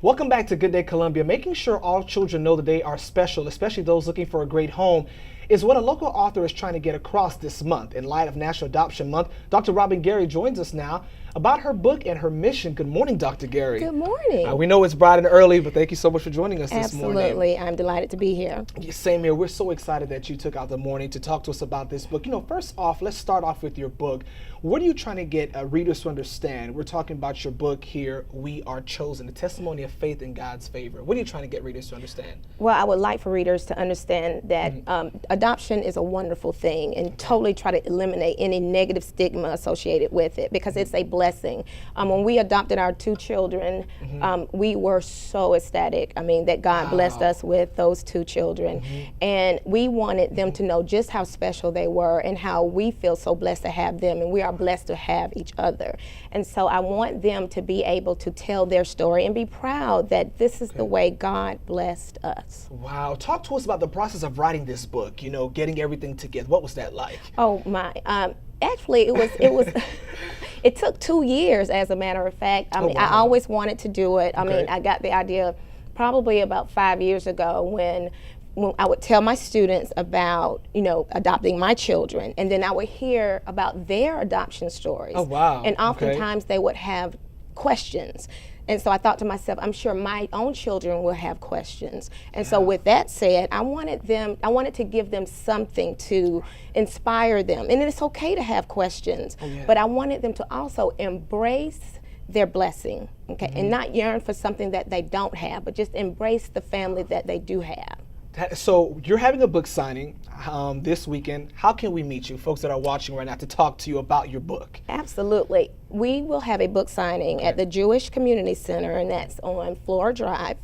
Welcome back to Good Day Columbia. Making sure all children know that they are special, especially those looking for a great home, is what a local author is trying to get across this month. In light of National Adoption Month, Dr. Robin Gary joins us now about her book and her mission. Good morning, Dr. Gary. Good morning. We know it's bright and early, but thank you so much for joining us this morning. Absolutely. I'm delighted to be here. Same here. We're so excited that you took out the morning to talk to us about this book. You know, first off, let's start off with your book. What are you trying to get readers to understand? We're talking about your book here, We Are Chosen, a testimony of faith in God's favor. What are you trying to get readers to understand? Well, I would like for readers to understand that adoption is a wonderful thing, and totally try to eliminate any negative stigma associated with it, because it's a blessing. When we adopted our two children, we were so ecstatic. I mean, that God blessed us with those two children. And we wanted them to know just how special they were and how we feel so blessed to have them, and we are blessed to have each other. And so I want them to be able to tell their story and be proud that this is the way God blessed us. Wow. Talk to us about the process of writing this book, you know, getting everything together. What was that like? Oh my. Actually, it was it took 2 years, as a matter of fact. I mean, I always wanted to do it. I mean, I got the idea probably about 5 years ago when I would tell my students about, you know, adopting my children, and then I would hear about their adoption stories. Oh, wow. And oftentimes they would have questions. And so I thought to myself, I'm sure my own children will have questions. And so with that said, I wanted to give them something to inspire them. And it's okay to have questions, but I wanted them to also embrace their blessing, and not yearn for something that they don't have, but just embrace the family that they do have. So you're having a book signing this weekend. How can we meet you, folks that are watching right now, to talk to you about your book? Absolutely. We will have a book signing at the Jewish Community Center, and that's on Flora Drive.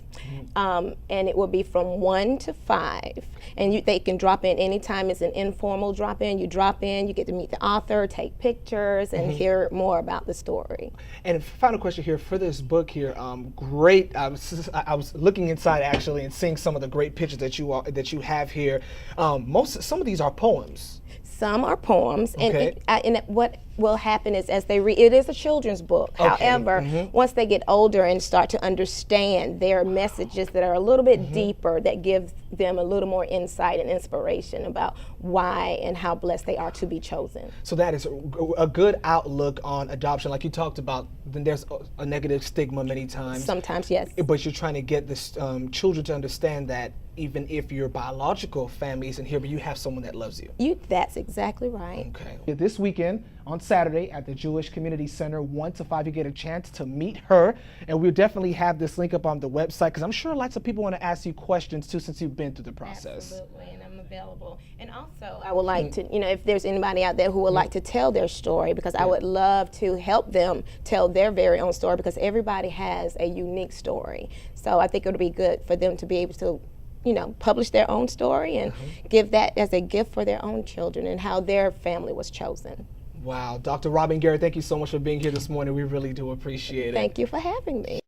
And it will be from 1 to 5. And they can drop in anytime. It's an informal drop in. You drop in, you get to meet the author, take pictures, and hear more about the story. And final question here for this book here. Great. I was looking inside actually and seeing some of the great pictures that you have here. Some of these are poems. Some are poems, and what will happen is, as they read, it is a children's book. However, once they get older and start to understand, there are messages that are a little bit deeper, that give them a little more insight and inspiration about why and how blessed they are to be chosen. So that is a good outlook on adoption. Like you talked about, then there's a negative stigma many times. Sometimes, yes. But you're trying to get this children to understand that even if your biological family isn't here, but you have someone that loves you. That's exactly right. Okay. This weekend, on Saturday, at the Jewish Community Center, 1 to 5, you get a chance to meet her. And we'll definitely have this link up on the website, because I'm sure lots of people want to ask you questions too, since you've been through the process. Absolutely, and I'm available. And also, I would like to, you know, if there's anybody out there who would like to tell their story, because I would love to help them tell their very own story, because everybody has a unique story. So I think it would be good for them to be able to, you know, publish their own story and give that as a gift for their own children and how their family was chosen. Wow. Dr. Robin Gary, thank you so much for being here this morning. We really do appreciate it. Thank you for having me.